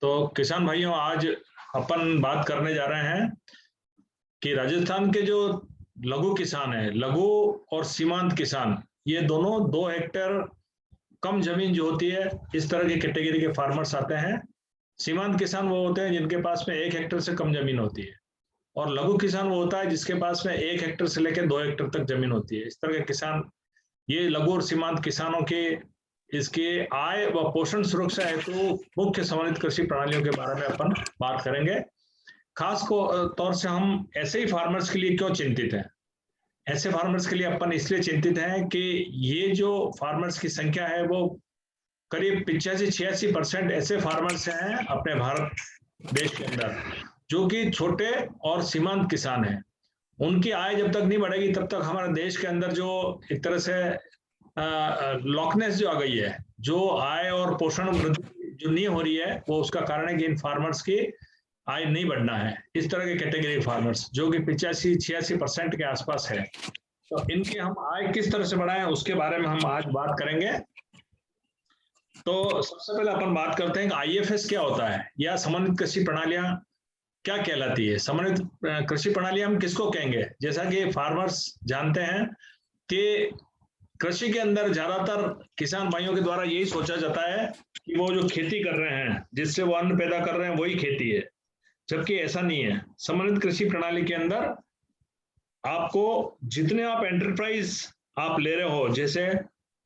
तो किसान भाइयों, आज अपन बात करने जा रहे हैं कि राजस्थान के जो लघु किसान हैं, लघु और सीमांत किसान, ये दोनों 2 हेक्टेयर कम जमीन जो होती है, इस तरह की कैटेगरी के फार्मर्स आते हैं। सीमांत किसान वो होते हैं जिनके पास में 1 हेक्टेयर से कम जमीन होती है, और लघु किसान वो होता है जिसके पास में 1 हेक्टेयर से लेकर 2 हेक्टेयर तक जमीन होती है। इस तरह के किसान, ये लघु और सीमांत किसानों के इसके आय व पोषण सुरक्षा हेतु मुख्य समन्वित कृषि प्रणालियों के बारे में अपन बात करेंगे। खास तौर से हम ऐसे ही फार्मर्स के लिए क्यों चिंतित हैं, ऐसे फार्मर्स के लिए अपन इसलिए चिंतित हैं कि ये जो फार्मर्स की संख्या है वो करीब 85-86% ऐसे फार्मर्स हैं अपने भारत देश के अंदर जो कि छोटे और सीमांत किसान हैं। उनकी आय जब तक नहीं बढ़ेगी तब तक हमारे देश के अंदर जो एक तरह से लॉकनेस जो आ गई है, जो आय और पोषण वृद्धि जो नहीं हो रही है, वो उसका कारण है कि इन फार्मर्स की आय नहीं बढ़ना है। इस तरह के कैटेगरी फार्मर्स जो कि 85-86% के आसपास है, तो इनकी हम आय किस तरह से बढ़ाएं उसके बारे में हम आज बात करेंगे। तो सबसे पहले अपन बात करते हैं कि आईएफएस क्या होता है या समन्वित कृषि प्रणालियां क्या कहलाती है। समन्वित कृषि प्रणाली हम किसको कहेंगे? जैसा कि फार्मर्स जानते हैं कि कृषि के अंदर ज्यादातर किसान भाइयों के द्वारा यही सोचा जाता है कि वो जो खेती कर रहे हैं, जिससे वो अन्न पैदा कर रहे हैं, वही खेती है, जबकि ऐसा नहीं है। समन्वित कृषि प्रणाली के अंदर आपको जितने आप एंटरप्राइज आप ले रहे हो, जैसे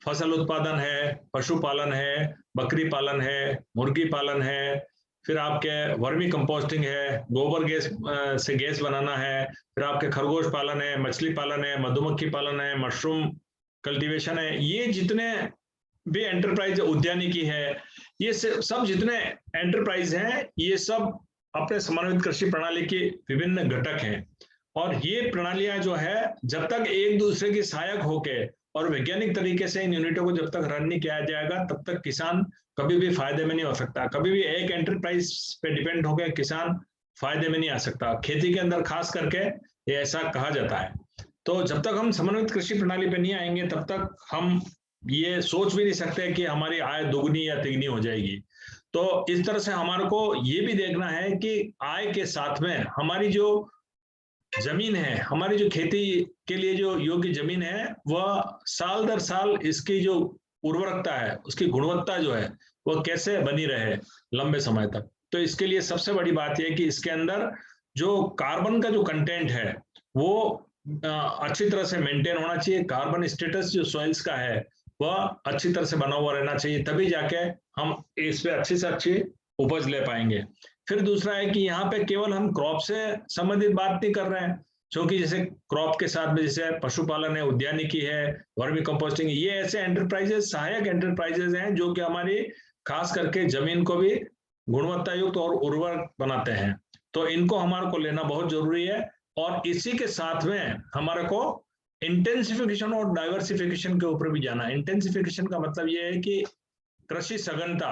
फसल उत्पादन है, पशुपालन है, बकरी पालन है, मुर्गी पालन है, फिर आपके वर्मी कंपोस्टिंग है, गोबर गैस से गैस बनाना है, फिर आपके खरगोश पालन है, मछली पालन है, मधुमक्खी पालन है, मशरूम कल्टीवेशन है, ये जितने भी एंटरप्राइज, उद्यानिकी है, ये सब जितने एंटरप्राइज हैं, ये सब अपने समन्वित कृषि प्रणाली के विभिन्न घटक हैं। और ये प्रणालियां जो है, जब तक एक दूसरे की सहायक होके और वैज्ञानिक तरीके से इन यूनिटों को जब तक रन नहीं किया जाएगा, तब तक किसान कभी भी फायदे में नहीं हो सकता। कभी भी एक एंटरप्राइज पे डिपेंड होकर किसान फायदे में नहीं आ सकता। खेती के अंदर खास करके ये ऐसा कहा जाता है। तो जब तक हम समन्वित कृषि प्रणाली पे नहीं आएंगे, तब तक हम ये सोच भी नहीं सकते कि हमारी आय दुगनी या तिगनी हो जाएगी। तो इस तरह से हमारे को ये भी देखना है कि आय के साथ में हमारी जो जमीन है, हमारी जो खेती के लिए जो योग्य जमीन है, वह साल दर साल इसकी जो उर्वरकता है, उसकी गुणवत्ता जो है, वह कैसे बनी रहे लंबे समय तक। तो इसके लिए सबसे बड़ी बात यह है कि इसके अंदर जो कार्बन का जो कंटेंट है वो अच्छी तरह से मेंटेन होना चाहिए। कार्बन स्टेटस जो सॉइल्स का है वह अच्छी तरह से बना हुआ रहना चाहिए, तभी जाके हम इस पे अच्छी से अच्छी उपज ले पाएंगे। फिर दूसरा है कि यहाँ पे केवल हम क्रॉप से संबंधित बात नहीं कर रहे हैं, क्योंकि जैसे क्रॉप के साथ में जैसे पशुपालन है, उद्यानिकी है, वर्मी कंपोस्टिंग, ये ऐसे एंटरप्राइजेस, सहायक एंटरप्राइजेस हैं जो कि हमारी खास करके जमीन को भी गुणवत्ता युक्त और उर्वरक बनाते हैं। तो इनको हमारे को लेना बहुत जरूरी है। और इसी के साथ में हमारे को इंटेंसिफिकेशन और डाइवर्सिफिकेशन के ऊपर भी जाना है। इंटेंसिफिकेशन का मतलब यह है कि कृषि सघनता,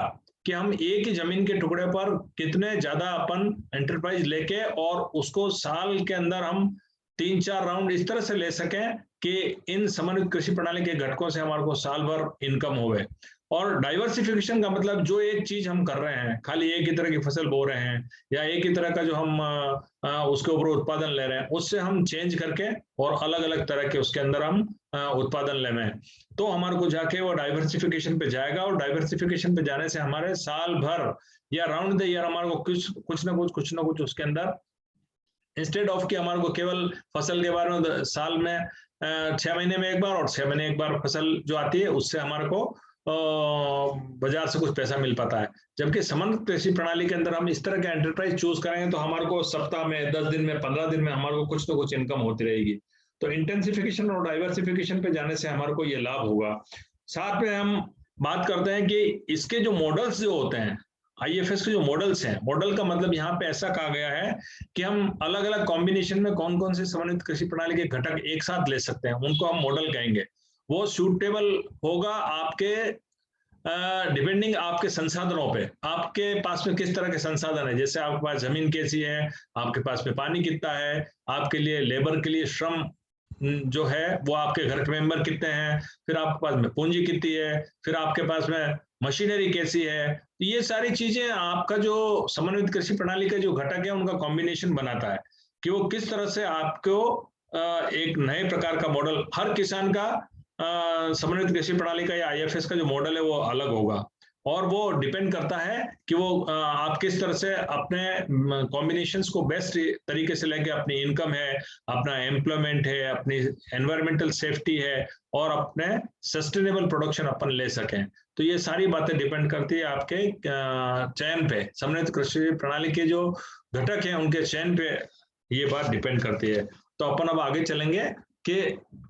कि हम एक ही जमीन के टुकड़े पर कितने ज्यादा अपन एंटरप्राइज लेके और उसको साल के अंदर हम 3-4 राउंड इस तरह से ले सकें कि इन समन्वित कृषि प्रणाली के घटकों से हमारे को साल भर इनकम होवे। और डाइवर्सिफिकेशन का मतलब जो एक चीज हम कर रहे हैं, खाली एक ही तरह की फसल बो रहे हैं या एक ही तरह का जो हम उसके ऊपर उत्पादन ले रहे हैं, उससे हम चेंज करके और अलग अलग तरह के उसके अंदर हम उत्पादन ले रहे हैं, तो हमारे को जाके वो डाइवर्सिफिकेशन पे जाएगा। और डाइवर्सिफिकेशन पे जाने से हमारे साल भर या राउंड द ईयर हमारे को कुछ ना कुछ उसके अंदर, इंस्टेड ऑफ कि हमारे को केवल फसल के बारे में साल में 6 महीने में एक बार और 6 महीने एक बार फसल जो आती है, उससे हमारे को बाजार से कुछ पैसा मिल पाता है। जबकि समन्वित कृषि प्रणाली के अंदर हम इस तरह के एंटरप्राइज चूज करेंगे तो हमारे को सप्ताह में, 10 दिन में, 15 दिन में हमारे को कुछ ना कुछ इनकम होती रहेगी। तो इंटेंसिफिकेशन और डाइवर्सिफिकेशन पे जाने से हमारे को ये लाभ होगा। साथ में हम बात करते हैं कि इसके जो मॉडल्स जो होते हैं, आईएफएस के जो मॉडल्स हैं, मॉडल का मतलब यहाँ पे ऐसा कहा गया है कि हम अलग अलग कॉम्बिनेशन में कौन कौन से समन्वित कृषि प्रणाली के घटक एक साथ ले सकते हैं, उनको हम मॉडल कहेंगे। वो सूटेबल होगा आपके डिपेंडिंग आपके संसाधनों पे, आपके पास में किस तरह के संसाधन है। जैसे आपके पास जमीन कैसी है, आपके पास में पानी कितना है, आपके लिए लेबर के लिए श्रम जो है वो आपके घर के मेंबर कितने हैं, फिर आपके पास में पूंजी कितनी है, फिर आपके पास में मशीनरी कैसी है। तो ये सारी चीजें आपका जो समन्वित कृषि प्रणाली का जो घटक है उनका कॉम्बिनेशन बनाता है कि वो किस तरह से आपको एक नए प्रकार का मॉडल, हर किसान का समन्वित कृषि प्रणाली का या आईएफएस का जो मॉडल है वो अलग होगा, और वो डिपेंड करता है कि वो आप किस तरह से अपने कॉम्बिनेशंस को बेस्ट तरीके से लेके अपनी इनकम है, अपना एम्प्लॉयमेंट है, अपनी एनवायरमेंटल सेफ्टी है और अपने सस्टेनेबल प्रोडक्शन अपन ले सकें। तो ये सारी बातें डिपेंड करती है आपके चयन पे, समन्वित कृषि प्रणाली के जो घटक हैं उनके चयन पे ये बात डिपेंड करती है। तो अपन अब आगे चलेंगे कि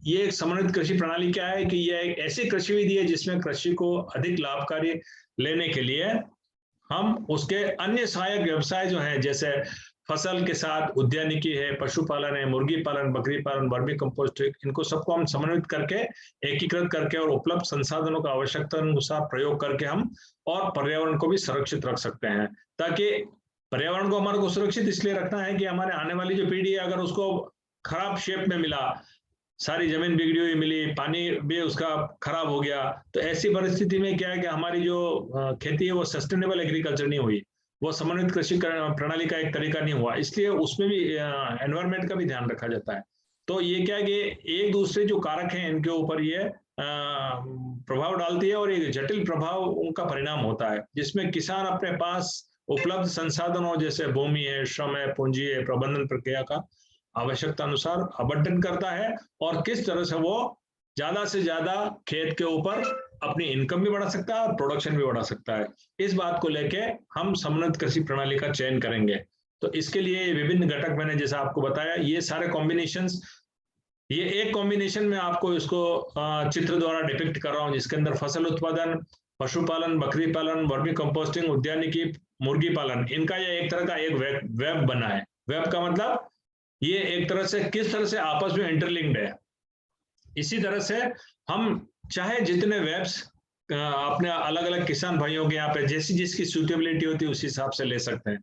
ये एक समन्वित कृषि प्रणाली क्या है, कि ये एक ऐसी कृषि विधि है जिसमें कृषि को अधिक लाभकारी लेने के लिए हम उसके अन्य सहायक व्यवसाय जो हैं, जैसे फसल के साथ उद्यानिकी है, पशुपालन है, मुर्गी पालन, बकरी पालन, वर्मी कंपोस्ट, इनको सबको हम समन्वित करके, एकीकृत करके और उपलब्ध संसाधनों का आवश्यकता अनुसार प्रयोग करके हम और पर्यावरण को भी सुरक्षित रख सकते हैं। ताकि पर्यावरण को हमारे को सुरक्षित इसलिए रखना है कि हमारे आने वाली जो पीढ़ी है, अगर उसको खराब शेप में मिला, सारी जमीन बिगड़ी हुई मिली, पानी भी उसका खराब हो गया, तो ऐसी परिस्थिति में क्या है कि हमारी जो खेती है वो सस्टेनेबल एग्रीकल्चर नहीं हुई, वो समन्वित कृषि प्रणाली का एक तरीका नहीं हुआ, इसलिए उसमें भी एनवायरमेंट का भी ध्यान रखा जाता है। तो ये क्या है कि एक दूसरे जो कारक हैं इनके ऊपर ये प्रभाव डालती है और एक जटिल प्रभाव उनका परिणाम होता है, जिसमें किसान अपने पास उपलब्ध संसाधनों जैसे भूमि है, श्रम है, पूंजी है, प्रबंधन प्रक्रिया का आवश्यकता अनुसार आवंटन करता है और किस तरह से वो ज्यादा से ज्यादा खेत के ऊपर अपनी इनकम भी बढ़ा सकता है और प्रोडक्शन भी बढ़ा सकता है। इस बात को लेके हम समन्वित कृषि प्रणाली का चयन करेंगे। तो इसके लिए विभिन्न घटक मैंने जैसा आपको बताया, ये सारे कॉम्बिनेशंस, ये एक कॉम्बिनेशन में आपको इसको चित्र द्वारा डिपिक्ट कर रहा हूं, जिसके अंदर फसल उत्पादन, पशुपालन, बकरी पालन, वर्मी कंपोस्टिंग, उद्यानिकी, मुर्गी पालन, इनका ये एक तरह का एक वेब बना है। वेब का मतलब ये एक तरह से किस तरह से आपस में इंटरलिंक्ड है। इसी तरह से हम चाहे जितने वेब्स अपने अलग अलग किसान भाइयों के यहाँ पे जैसी जिसकी सूटेबिलिटी होती है उस हिसाब से ले सकते हैं।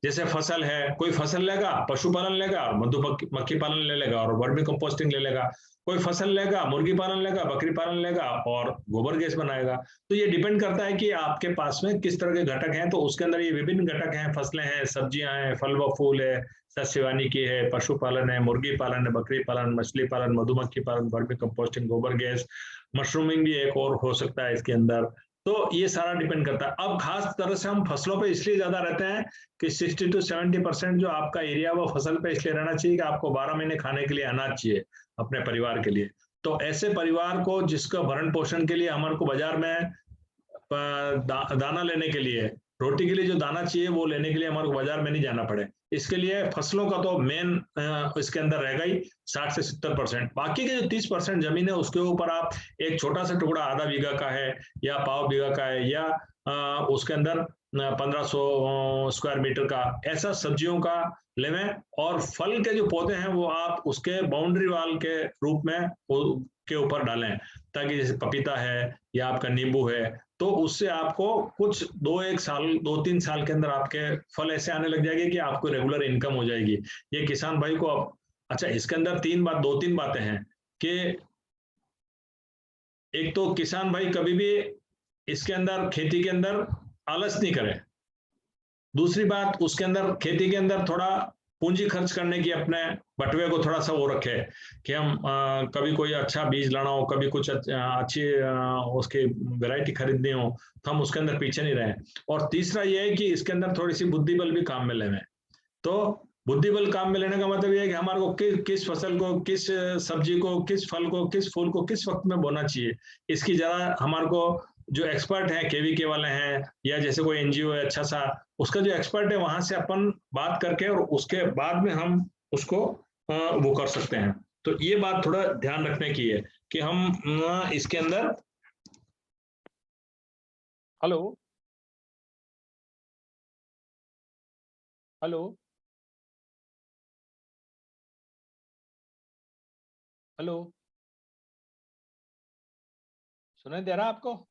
जैसे फसल है, कोई फसल लेगा, पशुपालन लेगा और मधुमक्खी पालन ले लेगा और वर्मी कंपोस्टिंग ले लेगा, कोई फसल लेगा, मुर्गी पालन लेगा, बकरी पालन लेगा और गोबर गैस बनाएगा। तो ये डिपेंड करता है कि आपके पास में किस तरह के घटक हैं। तो उसके अंदर ये विभिन्न घटक हैं, फसलें हैं, सब्जियां हैं, फल व फूल है, सस्य वानिकी है, पशुपालन है, मुर्गी पालन है, बकरी पालन, मछली पालन, मधुमक्खी पालन, वर्मी कंपोस्टिंग, गोबर गैस, मशरूमिंग भी एक और हो सकता है इसके अंदर। तो ये सारा डिपेंड करता है। अब खास तरह से हम फसलों पे इसलिए ज्यादा रहते हैं कि 60 to 70% जो आपका एरिया वो फसल पे इसलिए रहना चाहिए कि आपको 12 महीने खाने के लिए अनाज चाहिए अपने परिवार के लिए। तो ऐसे परिवार को जिसका भरण पोषण के लिए हमारे को बाजार में दाना लेने के लिए, रोटी के लिए जो दाना चाहिए वो लेने के लिए हमारे को बाजार में नहीं जाना पड़े, इसके लिए फसलों का तो मेन इसके अंदर रहेगा ही 60 से 70%। बाकी के जो 30% जमीन है उसके ऊपर आप एक छोटा सा टुकड़ा आधा बीघा का है या पाव बीघा का है या उसके अंदर 1500 स्क्वायर मीटर का ऐसा सब्जियों का लेवें, और फल के जो पौधे हैं वो आप उसके बाउंड्री वाल के रूप में के ऊपर डालें, ताकि जैसे पपीता है या आपका नींबू है, तो उससे आपको कुछ 2-3 साल के अंदर आपके फल ऐसे आने लग जाएंगे कि आपको रेगुलर इनकम हो जाएगी। ये किसान भाई को अच्छा इसके अंदर 2-3 बातें हैं कि एक तो किसान भाई कभी भी इसके अंदर खेती के अंदर आलस नहीं करे। दूसरी बात, उसके अंदर खेती के अंदर थोड़ा पूंजी खर्च करने की अपने बटवे को थोड़ा सा वो रखे कि हम कभी कोई अच्छा बीज लाना हो, कभी कुछ अच्छी उसकी वैरायटी खरीदनी हो, तो हम उसके अंदर पीछे नहीं रहे। और तीसरा ये है कि इसके अंदर थोड़ी सी बुद्धि बल भी काम में लेवे। तो बुद्धि बल काम में लेने का मतलब ये है कि हमारे को किस फसल को, किस सब्जी को, किस फल को, किस फूल को किस वक्त में बोना चाहिए, इसकी जरा हमारे को जो एक्सपर्ट है, केवीके वाले हैं या जैसे कोई एनजीओ है अच्छा सा, उसका जो एक्सपर्ट है वहां से अपन बात करके और उसके बाद में हम उसको वो कर सकते हैं। तो ये बात थोड़ा ध्यान रखने की है कि हम इसके अंदर हेलो हेलो हेलो सुनाई दे रहा आपको?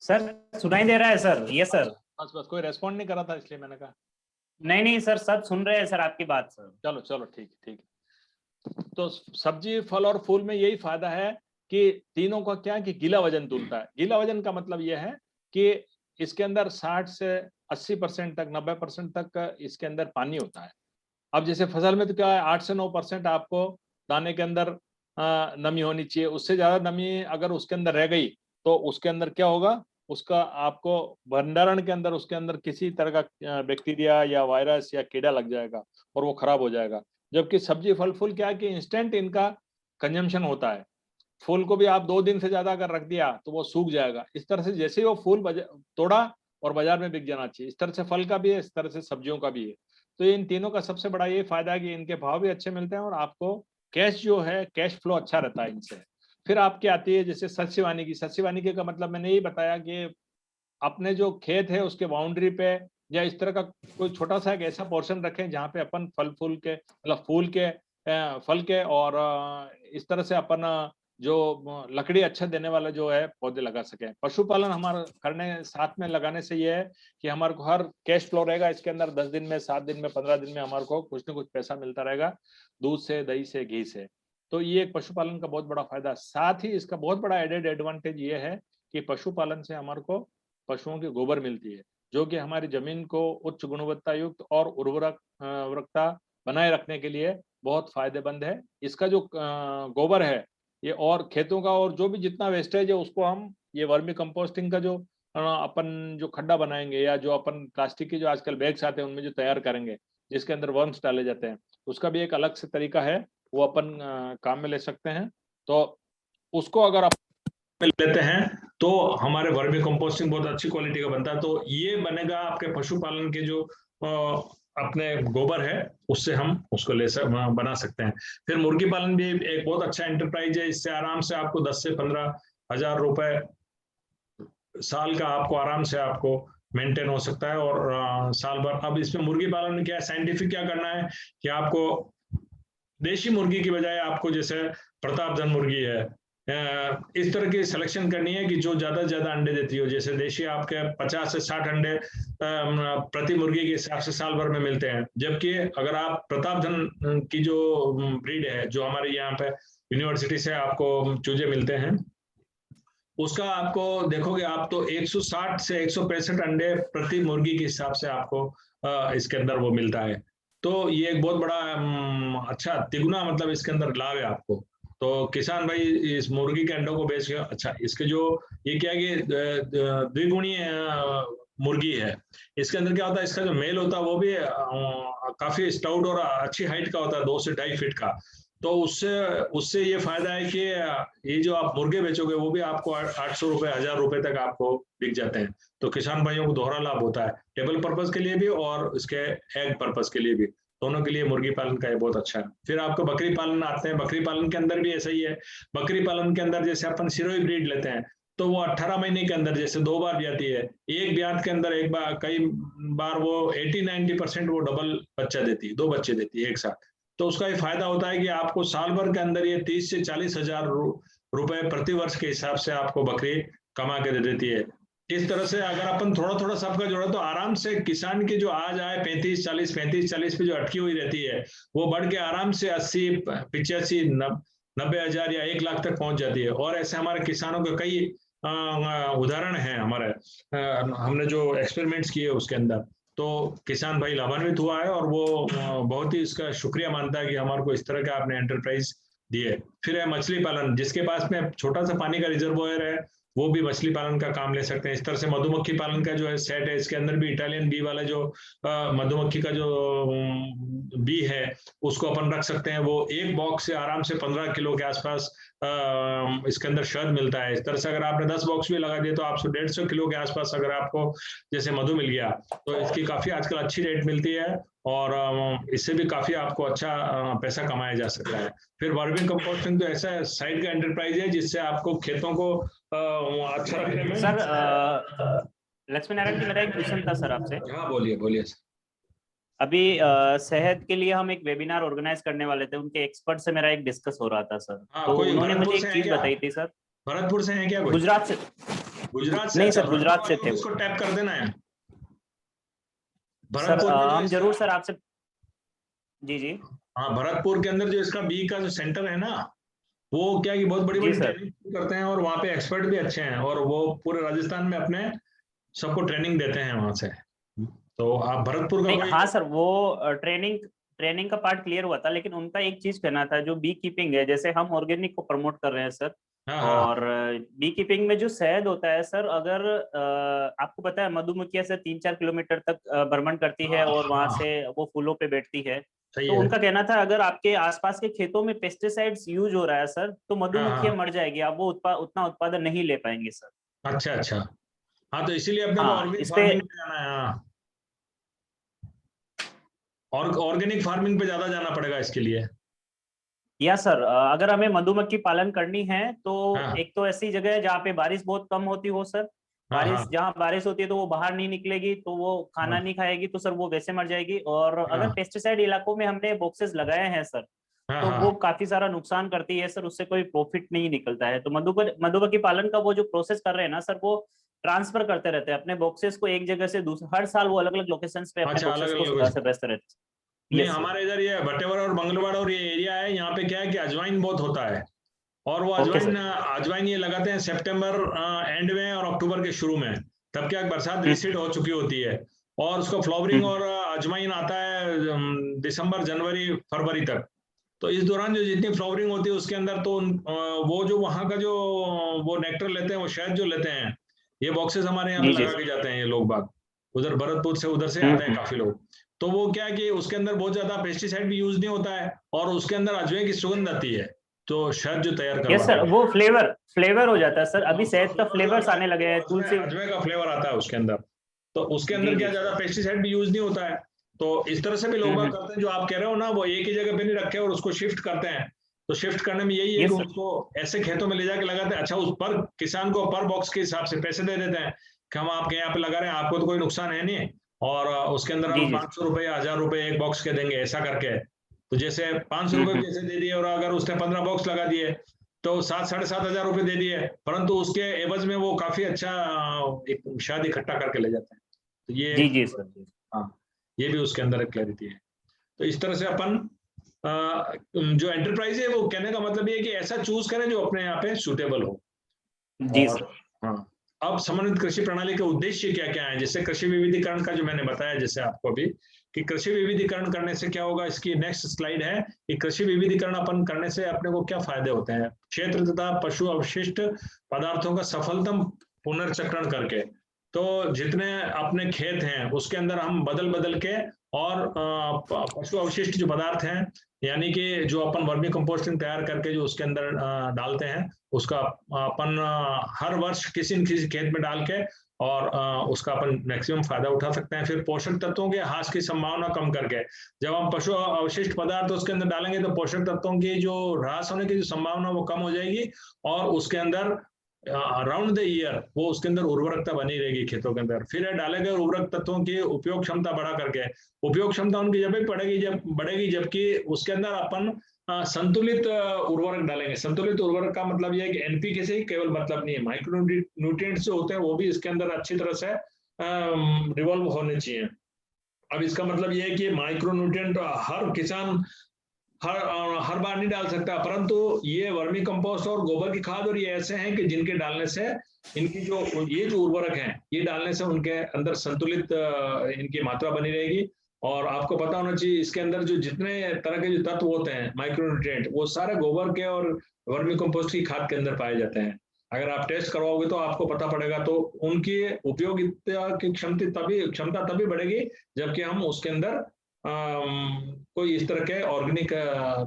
सर सुनाई दे रहा है सर। ये सर बस बस कोई रेस्पॉन्ड नहीं कर रहा था इसलिए मैंने कहा। नहीं सर, सब सुन रहे हैं सर आपकी बात सर। चलो चलो ठीक ठीक। तो सब्जी फल और फूल में यही फायदा है कि तीनों का क्या कि गीला वजन तूलता है। गीला वजन का मतलब यह है कि इसके अंदर 60 से 80% तक, 90% तक इसके अंदर पानी होता है। अब जैसे फसल में तो क्या है, 8 से 9% आपको दाने के अंदर नमी होनी चाहिए। उससे ज्यादा नमी अगर उसके अंदर रह गई तो उसके अंदर क्या होगा, उसका आपको भंडारण के अंदर उसके अंदर किसी तरह का बैक्टीरिया या वायरस या कीड़ा लग जाएगा और वो खराब हो जाएगा। जबकि सब्जी फल फूल क्या है कि इंस्टेंट इनका कंजम्पशन होता है। फूल को भी आप 2 दिन से ज्यादा अगर रख दिया तो वो सूख जाएगा। इस तरह से जैसे ही वो फूल तोड़ा और बाजार में बिक जाना चाहिए। इस तरह से फल का भी है, इस तरह से सब्जियों का भी है। तो इन तीनों का सबसे बड़ा ये फायदा है कि इनके भाव भी अच्छे मिलते हैं और आपको कैश जो है, कैश फ्लो अच्छा रहता है इनसे। फिर आपकी आती है जैसे सस्यवानी की। सस्यवानी का मतलब मैंने यही बताया कि अपने जो खेत है उसके बाउंड्री पे या इस तरह का कोई छोटा सा एक ऐसा पोर्शन रखें जहाँ पे अपन फल फूल के, मतलब फूल के, फल के और इस तरह से अपन जो लकड़ी अच्छा देने वाला जो है पौधे लगा सकें। पशुपालन हमारा करने साथ में लगाने से ये है कि हमारे को हर कैश फ्लो रहेगा इसके अंदर। 10 दिन में, 7 दिन में, 15 दिन में हमारे को कुछ न कुछ पैसा मिलता रहेगा, दूध से, दही से, घी से। तो ये एक पशुपालन का बहुत बड़ा फायदा। साथ ही इसका बहुत बड़ा एडेड एडवांटेज ये है कि पशुपालन से हमारे को पशुओं की गोबर मिलती है, जो कि हमारी जमीन को उच्च गुणवत्ता युक्त और उर्वरकता बनाए रखने के लिए बहुत फायदेमंद है। इसका जो गोबर है ये, और खेतों का और जो भी जितना वेस्टेज है उसको हम ये वर्मी कंपोस्टिंग का जो अपन जो खड्डा बनाएंगे या जो अपन प्लास्टिक के जो आजकल बैग्स आते हैं उनमें जो तैयार करेंगे जिसके अंदर वर्म्स डाले जाते हैं, उसका भी एक अलग से तरीका है, वो अपन काम में ले सकते हैं। तो उसको अगर आप लेते हैं तो हमारे वर्मी कंपोस्टिंग बहुत अच्छी क्वालिटी का बनता है। तो ये बनेगा आपके पशुपालन के जो अपने गोबर है उससे हम उसको बना सकते हैं। फिर मुर्गी पालन भी एक बहुत अच्छा एंटरप्राइज है। इससे आराम से आपको 10 से 15 हजार रुपए साल का आपको आराम से आपको मेंटेन हो सकता है और साल भर। अब इसमें मुर्गी पालन में क्या है, साइंटिफिक क्या करना है कि आपको देशी मुर्गी की बजाय आपको जैसे प्रतापधन मुर्गी है, इस तरह की सिलेक्शन करनी है कि जो ज्यादा से ज्यादा अंडे देती हो। जैसे देशी आपके 50 से 60 अंडे प्रति मुर्गी के हिसाब से साल भर में मिलते हैं, जबकि अगर आप प्रतापधन की जो ब्रीड है जो हमारे यहाँ पे यूनिवर्सिटी से आपको चूजे मिलते हैं, उसका आपको देखोगे आप तो 160 से 165 अंडे प्रति मुर्गी के हिसाब से आपको इसके अंदर वो मिलता है। तो ये एक बहुत बड़ा अच्छा तिगुना मतलब इसके अंदर लाभ है आपको। तो किसान भाई इस मुर्गी के अंडों को बेच के, अच्छा इसके जो ये क्या है कि द्विगुणीय मुर्गी है, इसके अंदर क्या होता है, इसका जो मेल होता है वो भी काफी स्टाउट और अच्छी हाइट का होता है, 2 से 2.5 फीट का। तो उससे उससे ये फायदा है कि ये जो आप मुर्गे बेचोगे वो भी आपको 800 रुपए, 1000 रुपए तक आपको बिक जाते हैं। तो किसान भाइयों को दोहरा लाभ होता है, टेबल पर्पज के लिए भी और इसके एग पर्पज के लिए भी, दोनों के लिए मुर्गी पालन का ये बहुत अच्छा है। फिर आपको बकरी पालन आते हैं। बकरी पालन के अंदर भी ऐसा ही है। बकरी पालन के अंदर जैसे अपन सिरोही ब्रीड लेते हैं तो वो 18 महीने के अंदर जैसे 2 बार ब्याती है। एक ब्यात के अंदर एक बार, कई बार वो 80-90% वो डबल बच्चा देती है, 2 बच्चे देती है एक साथ। तो उसका ये फायदा होता है कि आपको साल भर के अंदर ये 30 से 40 हजार रुपए प्रति वर्ष के हिसाब से आपको बकरी कमा के दे देती है। इस तरह से अगर अपन थोड़ा थोड़ा सबका जोड़ा तो आराम से किसान की जो आज आए 35-40 पे जो अटकी हुई रहती है वो बढ़ के आराम से 80-85 90 हजार या 1 लाख तक पहुंच जाती है। और ऐसे हमारे किसानों के कई उदाहरण हैं हमारे, हमने जो एक्सपेरिमेंट्स किए उसके अंदर। तो किसान भाई लाभान्वित हुआ है और वो बहुत ही इसका शुक्रिया मानता है कि हमारे को इस तरह का आपने एंटरप्राइज दिए। फिर है मछली पालन, जिसके पास में छोटा सा पानी का रिजर्वोयर है वो भी मछली पालन का काम ले सकते हैं। इस तरह से मधुमक्खी पालन का जो है सेट है, इसके अंदर भी इटालियन बी वाला जो मधुमक्खी का जो बी है उसको अपन रख सकते हैं। वो एक बॉक्स से आराम से 15 किलो के आसपास इसके अंदर शहद मिलता है। इस तरह से अगर आपने 10 बॉक्स भी लगा दिए तो आपसे 150 किलो के आसपास अगर आपको जैसे मधु मिल गया तो इसकी काफी आजकल अच्छी रेट मिलती है और इससे भी काफी आपको अच्छा पैसा कमाया जा सकता है। फिर वर्मी कंपोस्टिंग तो ऐसा साइड का एंटरप्राइज है जिससे आपको खेतों को अच्छा रखने में। सर लक्ष्मी नारायण जी, मेरा एक क्वेश्चन था सर आपसे। हाँ बोलिए बोलिए। अभी सेहत के लिए हम एक वेबिनार ऑर्गेनाइज करने वाले थे, उनके एक्सपर्ट से मेरा एक डिस्कस हो रहा था सर। तो उन्होंने मुझे एक चीज बताई थी सर। भरतपुर से हैं क्या कोई? गुजरात से। गुजरात से? नहीं सर, गुजरात से थे। उसको टैप कर देना है सर हम जरूर सर आपसे। जी जी हाँ, भरतपुर के अंदर जो इसका बी का जो सेंटर है ना, वो क्या कि बहुत बड़ी बड़ी ट्रेनिंग करते हैं और वहाँ पे एक्सपर्ट भी अच्छे हैं और वो पूरे राजस्थान में अपने सबको ट्रेनिंग देते हैं वहां से। तो आप भरतपुर का कोई... हाँ सर, वो ट्रेनिंग का पार्ट क्लियर हुआ था, लेकिन उनका एक चीज कहना था, जो बी कीपिंग है, जैसे हम ऑर्गेनिक को प्रमोट कर रहे हैं सर, हाँ, हाँ, और बी कीपिंग में जो शहद होता है सर, अगर आपको पता है मधुमक्खियां से 3-4 किलोमीटर तक भ्रमण करती है हाँ, और वहां हाँ, से वो फूलों पे बैठती है। सही तो है। उनका कहना था, अगर आपके आसपास के खेतों में पेस्टिसाइड्स यूज हो रहा है सर, तो हाँ, मधुमक्खियां हाँ, मर जाएगी, आप वो उतना उत्पादन नहीं ले पाएंगे सर। अच्छा, अच्छा। हाँ, तो इसीलिए अपने को हाँ, ऑर्गेनिक इस पे फार्मिंग पे जाना है। हाँ, और ऑर्गेनिक फार्मिंग पे ज्यादा जाना पड़ेगा इसके लिए। या सर, अगर हमें मधुमक्खी पालन करनी है तो हाँ, एक तो ऐसी जगह है जहाँ पे बारिश बहुत कम होती हो सर। हाँ, हाँ, जहाँ बारिश होती है तो वो बाहर नहीं निकलेगी, तो वो खाना हाँ, नहीं खाएगी, तो सर वो वैसे मर जाएगी। और अगर हाँ, पेस्टिसाइड इलाकों में हमने बॉक्सेस लगाए हैं सर, हाँ, तो वो हाँ, काफी सारा नुकसान करती है सर, उससे कोई प्रॉफिट नहीं निकलता है। तो मधुमक्खी पालन का वो जो प्रोसेस कर रहे हैं ना सर, वो ट्रांसफर करते रहते हैं अपने बॉक्सेस को एक जगह से दूसरे, हर साल वो अलग अलग लोकेशन पे अपने अच्छा, अलग बॉक्सेस को अलग सुधार लोग। से बेचते रहते हैं। नहीं, यस सर। हमारे इधर ये भट्टेवर और मंगलवाड़ और ये एरिया है, यहाँ पे क्या है कि अजवाइन बहुत होता है। और वो ओके अजवाइन सर। अजवाइन ये लगाते हैं सितंबर एंड में और अक्टूबर के शुरू में। तब क्या बरसात हम्म रिसीड हो चुकी होती है, और उसका फ्लावरिंग हम्म और अजवाइन आता है दिसंबर, जनवरी, फरवरी तक। तो इस दौरान जो जितनी फ्लावरिंग होती है उसके अंदर तो वो जो वहाँ का जो वो नेक्टर लेते हैं, वो शहद जो लेते हैं, ये बॉक्सेस हमारे यहाँ पे जी जी लगा सर। के जाते हैं ये लोग बाग। उधर भरतपुर से उधर से आते हैं हम्म। काफी लोग। तो वो क्या है कि उसके अंदर बहुत ज्यादा पेस्टिसाइड भी यूज नहीं होता है, और उसके अंदर अजवाइन की सुगंध आती है, तो शहद जो तैयार यस करवाते सर, हैं। वो फ्लेवर हो जाता है सर, अभी शहद का फ्लेवर जो फ्लेवर्स आता है आने लगे हैं, अजवाइन तुलसी। अजवाइन का फ्लेवर आता है उसके अंदर। तो उसके जी अंदर क्या जी ज्यादा सर। पेस्टिसाइड भी यूज नहीं होता है। तो इस तरह से भी लोग बाग हम्म। करते हैं, जो आप कह रहे हो ना, वो एक ही जगह पे नहीं रखे और उसको शिफ्ट करते हैं। तो शिफ्ट करने में यही है कि यस सर। उसको ऐसे खेतों में ले जाके लगाते हैं। अच्छा, उस पर किसान को पर बॉक्स के हिसाब से पैसे दे देते हैं कि हम आपके यहाँ पे लगा रहे हैं, आपको तो कोई नुकसान है नहीं, और उसके अंदर जी हम जी सर। 500 रुपए या 1000 रुपए एक बॉक्स के देंगे, ऐसा करके। तो जैसे 500 रुपए हम्म। जैसे दे दिए, और अगर उसने 15 बॉक्स लगा दिए तो 7-7,500 रुपए दे दिए, परंतु उसके एवज में वो काफी अच्छा एक शायद इकट्ठा करके ले जाते हैं। तो ये जी जी सर। हाँ, ये भी उसके अंदर एक क्लैरिटी है। तो इस तरह से अपन जो एंटरप्राइज है, वो कहने का मतलब ये है कि ऐसा चूज करें जो अपने यहाँ पे सुटेबल हो। जी और सर। हाँ, अब समन्वित कृषि प्रणाली के उद्देश्य क्या क्या है, जैसे कृषि विविधीकरण का जो मैंने बताया, जैसे आपको अभी, कि कृषि विविधीकरण करने से क्या होगा, इसकी नेक्स्ट स्लाइड है कि कृषि विविधीकरण अपन करने से अपने को क्या फायदे होते हैं। क्षेत्र तथा पशु अवशिष्ट पदार्थों का सफलतम पुनर्चक्रण करके, तो जितने अपने खेत हैं उसके अंदर हम बदल बदल के, और पशु अवशिष्ट जो पदार्थ हैं, यानी कि जो अपन वर्मी कंपोस्टिंग तैयार करके जो उसके अंदर डालते हैं, उसका अपन हर वर्ष किसी न किसी खेत में डाल के, और उसका अपन मैक्सिमम फायदा उठा सकते हैं। फिर पोषक तत्वों के ह्रास की संभावना कम करके, जब हम पशु अवशिष्ट पदार्थ उसके अंदर डालेंगे तो पोषक तत्वों की जो ह्रास होने की जो संभावना वो कम हो जाएगी, और उसके अंदर अराउंड द ईयर वो उसके अंदर उर्वरकता बनी रहेगी खेतों के अंदर। फिर डाले गए उर्वरक तत्वों की उपयोग क्षमता बढ़ा करके, उपयोग क्षमता उनकी जब बढ़ेगी जबकि उसके अंदर अपन संतुलित उर्वरक डालेंगे। संतुलित उर्वरक का मतलब यह है कि एनपीके से ही केवल मतलब नहीं है, माइक्रो न्यूट्रिएंट्स जो होते हैं वो भी इसके अंदर अच्छी तरह से रिवॉल्व होने चाहिए। अब इसका मतलब यह है कि माइक्रो न्यूट्रिएंट हर किसान हर बार नहीं डाल सकता, परंतु ये वर्मी कंपोस्ट और गोबर की खाद और ये ऐसे हैं कि जिनके डालने से इनकी जो उर्वरक हैं, ये डालने से उनके अंदर संतुलित इनकी मात्रा बनी रहेगी। और आपको पता होना चाहिए इसके अंदर जो जितने तरह के जो तत्व होते हैं माइक्रोन्यूट्रिएंट, वो सारे गोबर के और वर्मी कंपोस्ट की खाद के अंदर पाए जाते हैं। अगर आप टेस्ट करवाओगे तो आपको पता पड़ेगा। तो उनकी उपयोगिता की क्षमता तभी बढ़ेगी जबकि हम उसके अंदर कोई इस तरह के ऑर्गेनिक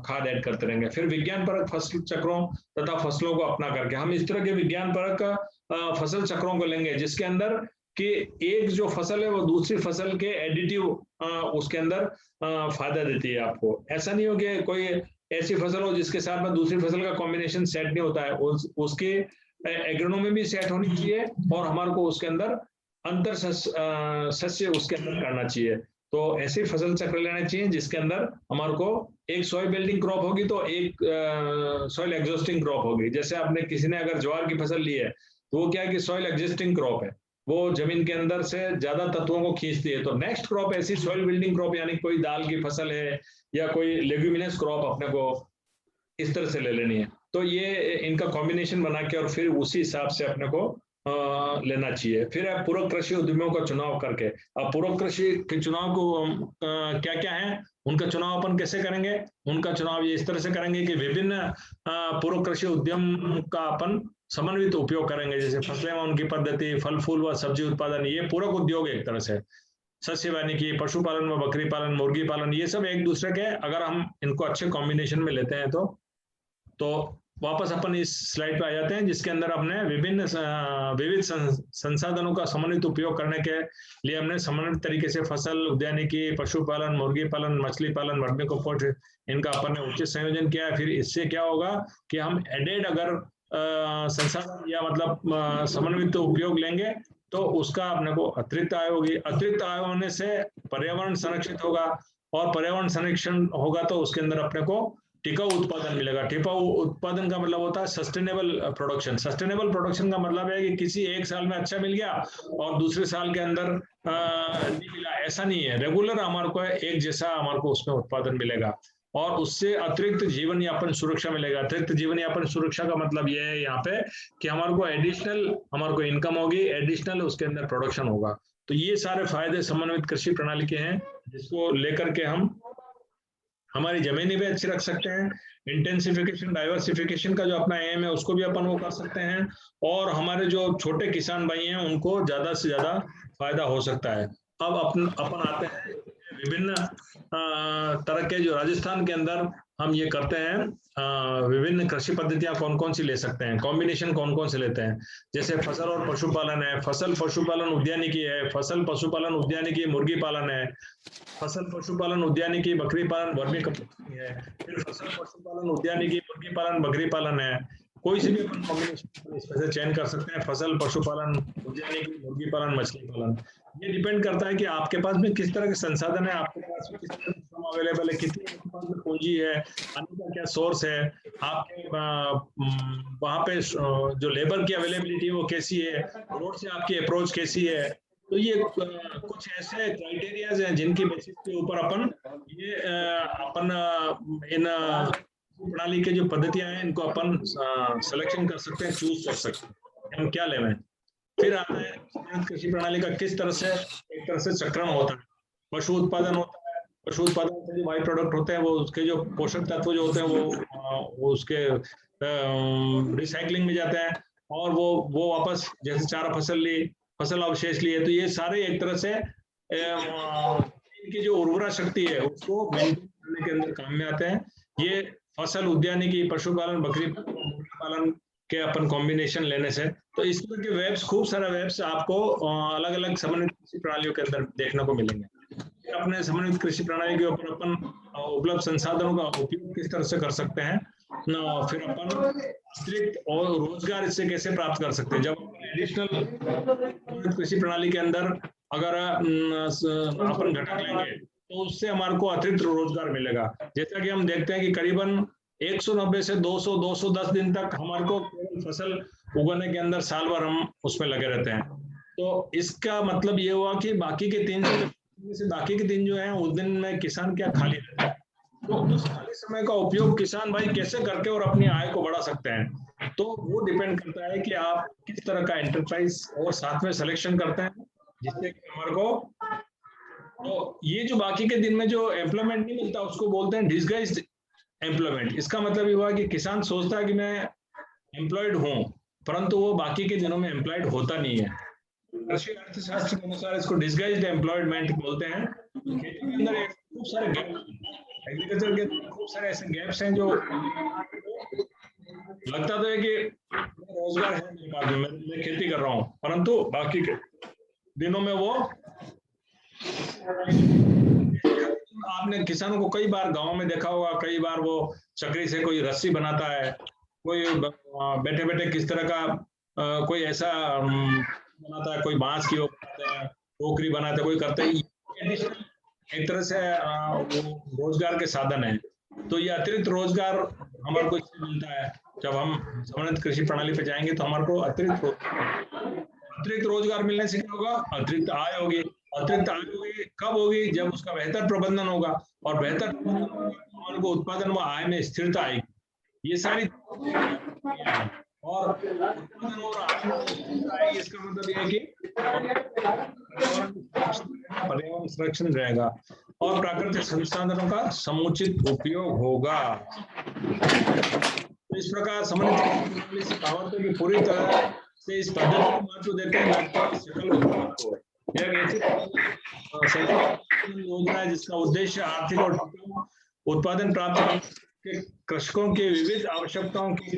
खाद ऐड करते रहेंगे। फिर विज्ञान परक फसल चक्रों तथा फसलों को अपना करके हम इस तरह के विज्ञान परक फसल चक्रों को लेंगे जिसके अंदर कि एक जो फसल है वो दूसरी फसल के एडिटिव उसके अंदर फायदा देती है आपको। ऐसा नहीं हो कि कोई ऐसी फसल हो जिसके साथ में दूसरी फसल का कॉम्बिनेशन सेट नहीं होता है, उसके एग्रोनोमी भी सेट होनी चाहिए, और हमारे को उसके अंदर अंतर सस्य उसके अंदर करना चाहिए। तो ऐसे फसल चक्र लेना चाहिए जिसके अंदर हमारे को एक सॉइल बिल्डिंग क्रॉप होगी तो एक सॉइल एग्जॉस्टिंग क्रॉप होगी। जैसे आपने किसी ने अगर ज्वार की फसल ली है तो वो क्या है कि सॉइल एग्जिस्टिंग क्रॉप है, वो जमीन के अंदर से ज्यादा तत्वों को खींचती है। तो नेक्स्ट क्रॉप ऐसी सॉइल बिल्डिंग क्रॉप, यानी कोई दाल की फसल है या कोई लेग्यूमिनस क्रॉप अपने को इस तरह से ले लेनी है। तो ये इनका कॉम्बिनेशन बना के और फिर उसी हिसाब से अपने को लेना चाहिए। फिर है पूरक कृषि उद्यमों का चुनाव करके। अब पूरक कृषि के चुनाव को क्या क्या है, उनका चुनाव अपन कैसे करेंगे? उनका चुनाव ये इस तरह से करेंगे कि विभिन्न पूरक कृषि उद्यम का अपन समन्वित उपयोग करेंगे, जैसे फसलें व उनकी पद्धति, फल फूल व सब्जी उत्पादन, ये पूरक उद्योग एक तरह से, सस्य वानिकी, पशुपालन व बकरी पालन, मुर्गी पालन, ये सब एक दूसरे के अगर हम इनको अच्छे कॉम्बिनेशन में लेते हैं तो वापस अपन इस स्लाइड पे आ जाते हैं, जिसके अंदर हमने विविध संसाधनों का समन्वित उपयोग करने के लिए हमने समन्वित तरीके से फसल, उद्यानिकी, पशुपालन, मुर्गी पालन, मछली पालन, वर्मी कंपोस्ट, इनका अपन ने उचित संयोजन किया है। फिर इससे क्या होगा कि हम एडेड अगर संसाधन या मतलब समन्वित उपयोग लेंगे तो उसका अपने को अतिरिक्त आय होगी। अतिरिक्त आय होने से पर्यावरण संरक्षित होगा, और पर्यावरण संरक्षण होगा तो उसके अंदर अपने को टिकाऊ उत्पादन मिलेगा। टिकाऊ उत्पादन का मतलब होता है सस्टेनेबल प्रोडक्शन। सस्टेनेबल प्रोडक्शन का मतलब है कि किसी एक साल में अच्छा मिल गया और दूसरे साल के अंदर नहीं मिला, ऐसा नहीं है। रेगुलर हमारे को एक जैसा हमारे को उसमें उत्पादन मिलेगा, और उससे अतिरिक्त जीवन यापन सुरक्षा मिलेगा। अतिरिक्त जीवन यापन सुरक्षा का मतलब यह है यहाँ पे कि हमारे को एडिशनल हमारे को इनकम होगी, एडिशनल उसके अंदर प्रोडक्शन होगा। तो ये सारे फायदे समन्वित कृषि प्रणाली के हैं, जिसको लेकर के हम हमारी जमीनें भी अच्छी रख सकते हैं। इंटेंसिफिकेशन, डाइवर्सिफिकेशन का जो अपना एम है उसको भी अपन वो कर सकते हैं, और हमारे जो छोटे किसान भाई हैं उनको ज्यादा से ज्यादा फायदा हो सकता है। अब अपन आते हैं विभिन्न तरह के, जो राजस्थान के अंदर हम ये करते हैं, विभिन्न कृषि पद्धतियां कौन कौन सी ले सकते हैं, कॉम्बिनेशन कौन कौन से लेते हैं। जैसे फसल और पशुपालन है, फसल पशुपालन उद्यानिकी है, फसल पशुपालन उद्यानिकी मुर्गी पालन है, फसल पशुपालन उद्यानिकी बकरी पालन वर्मी कंपोस्टिंग है, फिर फसल पशुपालन उद्यानिकी मुर्गी पालन बकरी पालन है। कोई सी भी अपन कॉम्बिनेशन इसमें से चयन कर सकते हैं, फसल पशुपालन उद्यानिकी मुर्गी पालन मछली पालन। ये डिपेंड करता है कि आपके पास में किस तरह के संसाधन है, आपके पास में किस तरह का अवेलेबल है, कितनी आपके पास में पूंजी है, पानी का क्या सोर्स है, आपके वहां पे जो लेबर की अवेलेबिलिटी है वो कैसी है, रोड से आपकी अप्रोच कैसी है। तो ये कुछ ऐसे क्राइटेरियाज हैं जिनकी बेसिस के ऊपर अपन इन प्रणाली के जो पद्धतियां हैं इनको अपन सिलेक्शन कर सकते हैं, चूज कर सकते हैं हम क्या लेवें। फिर आता है समन्वित कृषि प्रणाली का किस तरह से एक तरह से चक्रण होता है। पशु उत्पादन होता है, पशु उत्पादन से जो बाई प्रोडक्ट होते हैं वो उसके जो पोषक तत्व जो होते हैं वो उसके रिसाइकलिंग में जाते हैं, और वो वापस जैसे चारा फसल ली, फसल अवशेष लिए, तो ये सारे एक तरह से इनकी जो उर्वरा शक्ति है उसको मेंटेन करने के अंदर काम में आते हैं। ये फसल उद्यानिकी पशुपालन बकरी पालन के अपन कॉम्बिनेशन लेने से, तो इस तरह के वेब्स, खूब सारा वेब्स आपको अलग अलग समन्वित कृषि प्रणालियों के अंदर देखने को मिलेंगे। अपने समन्वित कृषि प्रणाली के ऊपर अपन उपलब्ध संसाधनों का उपयोग किस तरह से कर सकते हैं, फिर अपन अतिरिक्त और रोजगार इससे कैसे प्राप्त कर सकते हैं। जब एडिशनल कृषि प्रणाली के अंदर अगर अपन घटक लेंगे तो उससे हमारे को अतिरिक्त रोजगार मिलेगा। जैसा कि हम देखते हैं कि करीबन 190 से 200-210 दिन तक हमारे को केवल फसल उगाने के अंदर साल भर हम उसमें लगे रहते हैं। तो इसका मतलब ये हुआ कि बाकी के 3 जो हैं उस दिन में किसान क्या खाली रहता है, तो उस खाली समय का उपयोग किसान भाई कैसे करके और अपनी आय को बढ़ा सकते हैं। तो वो डिपेंड करता है कि आप किस तरह का एंटरप्राइज और साथ में सिलेक्शन करते हैं, जिससे कि हमारे को तो ये जो बाकी के दिन में जो एम्प्लॉयमेंट नहीं मिलता उसको बोलते हैं डिसगाइज्ड एम्प्लॉयमेंट। इसका मतलब ये हुआ कि किसान सोचता है कि मैं एम्प्लॉयड हूं, परंतु वो बाकी के दिनों में एम्प्लॉयड होता नहीं है। कृषि अर्थशास्त्र के अनुसार इसको डिसगाइज्ड एम्प्लॉयमेंट बोलते हैं। खेती के अंदर खूब सारे गैप, एग्रीकल्चर के खूब सारे ऐसे गैप्स हैं जो लगता तो है कि रोजगार है मेरे पास, मैं खेती कर रहा हूँ, परंतु बाकी के दिनों में वो आपने किसानों को कई बार गांव में देखा होगा, कई बार वो चक्री से कोई रस्सी बनाता है, कोई बैठे बैठे किस तरह का कोई ऐसा बनाता है, कोई बांस की वो बनाता है, टोकरी बनाता है, कोई करता है। एक तरह से वो रोजगार के साधन है। तो ये अतिरिक्त रोजगार हमारे को इससे मिलता है। जब हम समन्वित कृषि प्रणाली पे जाएंगे तो हमारे को अतिरिक्त रोजगार मिलने से क्या होगा, अतिरिक्त आय होगी। अतिरिक्त आय होगी कब होगी, जब उसका बेहतर प्रबंधन होगा, और बेहतर हमारे को उत्पादन व आय में स्थिरता आएगी। ये सारी और उत्पादन और आय इसका मतलब यह है कि पर्यावरण संरक्षण रहेगा और प्राकृतिक संसाधनों का समुचित उपयोग होगा। तो इस प्रकार समन्वित से भावार्थ की पूरी तरह से इस पद्धति को महत्व देते हैं, न कि सकल उत्पाद को। यह एक ऐसी योजना है जिसका उद्देश्य आर्थिक और उत्पादन प्राप्त करने के कृषकों की विविध आवश्यकताओं की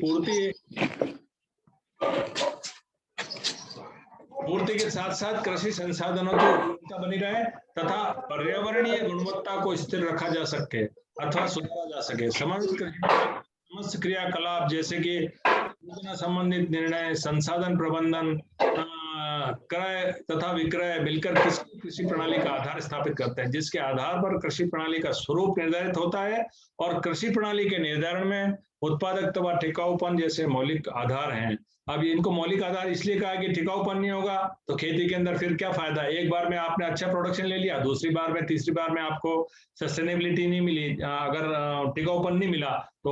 पूर्ति के साथ साथ कृषि संसाधनों की उपलब्धता बनी रहे तथा पर्यावरणीय गुणवत्ता को स्थिर रखा जा सके अथवा सुधारा जा सके। समस्त क्रियाकलाप जैसे कि योजना संबंधित निर्णय, संसाधन प्रबंधन, क्रय तथा विक्रय मिलकर कृषि प्रणाली का आधार स्थापित करते हैं, जिसके आधार पर कृषि प्रणाली का स्वरूप निर्धारित होता है। और कृषि प्रणाली के निर्धारण में उत्पादकता व टिकाऊपन जैसे मौलिक आधार हैं। अब इनको मौलिक आधार इसलिए कहा कि टिकाऊपन नहीं होगा तो खेती के अंदर फिर क्या फायदा। एक बार में आपने अच्छा प्रोडक्शन ले लिया, दूसरी बार में तीसरी बार में आपको सस्टेनेबिलिटी नहीं मिली, अगर टिकाऊपन नहीं मिला तो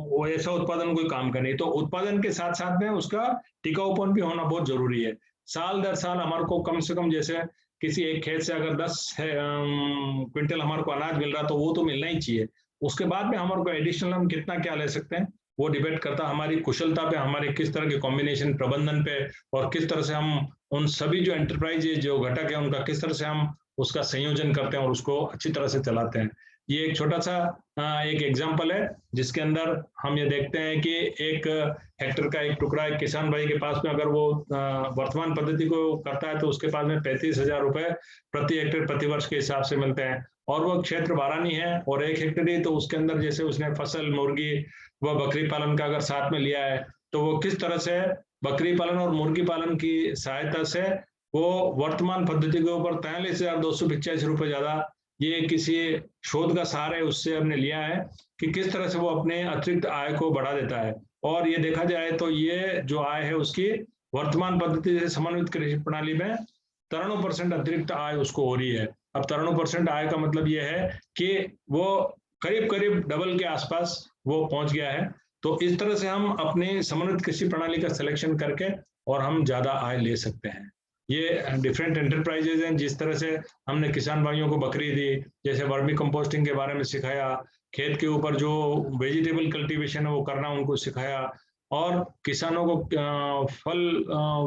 वो ऐसा उत्पादन कोई काम का नहीं। तो उत्पादन के साथ साथ में उसका टिकाऊपन भी होना बहुत जरूरी है। साल दर साल हमारे को कम से कम, जैसे किसी एक खेत से अगर 10 क्विंटल हमारे को अनाज मिल रहा तो वो तो मिलना ही चाहिए। उसके बाद में हमारे को एडिशनल हम कितना क्या ले सकते हैं वो डिपेंड करता है हमारी कुशलता पे, हमारे किस तरह के कॉम्बिनेशन प्रबंधन पे, और किस तरह से हम उन सभी जो एंटरप्राइज जो घटक है उनका किस तरह से हम उसका संयोजन करते हैं और उसको अच्छी तरह से चलाते हैं। ये एक छोटा सा एक एग्जाम्पल है जिसके अंदर हम ये देखते हैं कि 1 हेक्टर का एक टुकड़ा एक किसान भाई के पास में अगर वो वर्तमान पद्धति को करता है तो उसके पास में 35,000 रुपए प्रति हेक्टेयर प्रति वर्ष के हिसाब से मिलते हैं। और वो क्षेत्र 12 नहीं है और 1 हेक्टेयर ही, तो उसके अंदर जैसे उसने फसल, मुर्गी व बकरी पालन का अगर साथ में लिया है तो वो किस तरह से बकरी पालन और मुर्गी पालन की सहायता से वो वर्तमान पद्धति के ऊपर 43,285 रुपए ज्यादा, ये किसी शोध का सार है उससे हमने लिया है कि किस तरह से वो अपने अतिरिक्त आय को बढ़ा देता है। और ये देखा जाए तो ये जो आय है उसकी वर्तमान पद्धति से समन्वित कृषि प्रणाली में 93% अतिरिक्त आय उसको हो रही है। अब 93% आय का मतलब ये है कि वो करीब करीब डबल के आसपास वो पहुंच गया है। तो इस तरह से हम अपने समन्वित कृषि प्रणाली का सिलेक्शन करके और हम ज्यादा आय ले सकते हैं। ये डिफरेंट एंटरप्राइजेज हैं। जिस तरह से हमने किसान भाइयों को बकरी दी, जैसे वर्मी कंपोस्टिंग के बारे में सिखाया, खेत के ऊपर जो वेजिटेबल कल्टीवेशन है वो करना उनको सिखाया, और किसानों को फल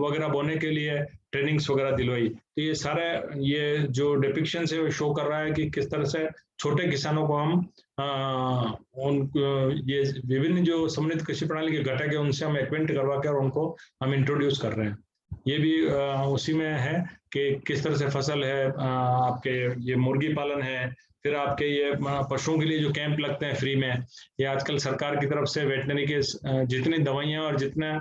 वगैरह बोने के लिए ट्रेनिंग्स वगैरह दिलवाई। तो ये सारे ये जो डिपिक्शन है वो शो कर रहा है कि किस तरह से छोटे किसानों को हम ये विभिन्न जो समन्वित कृषि प्रणाली के घटक है उनसे हम एक्वेंट करवा कर उनको हम इंट्रोड्यूस कर रहे हैं। ये भी उसी में है कि किस तरह से फसल है, आपके ये मुर्गी पालन है, फिर आपके ये पशुओं के लिए जो कैंप लगते हैं फ्री में, ये आजकल सरकार की तरफ से वेटनरी के जितनी दवाइयाँ और जितना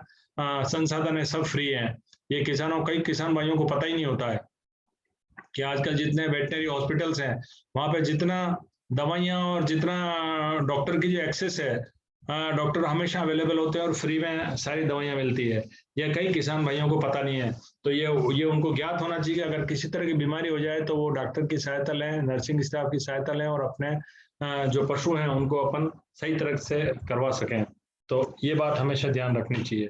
संसाधन है सब फ्री हैं। ये कई किसान भाइयों को पता ही नहीं होता है कि आजकल जितने वेटनरी हॉस्पिटल्स हैं वहाँ पे जितना दवाइयाँ और जितना डॉक्टर की जो एक्सेस है, डॉक्टर हमेशा अवेलेबल होते हैं और फ्री में सारी दवाइयाँ मिलती है। यह कई किसान भाइयों को पता नहीं है। तो ये उनको ज्ञात होना चाहिए कि अगर किसी तरह की बीमारी हो जाए तो वो डॉक्टर की सहायता लें, नर्सिंग स्टाफ की सहायता लें और अपने जो पशु हैं उनको अपन सही तरह से करवा सकें। तो ये बात हमेशा ध्यान रखनी चाहिए।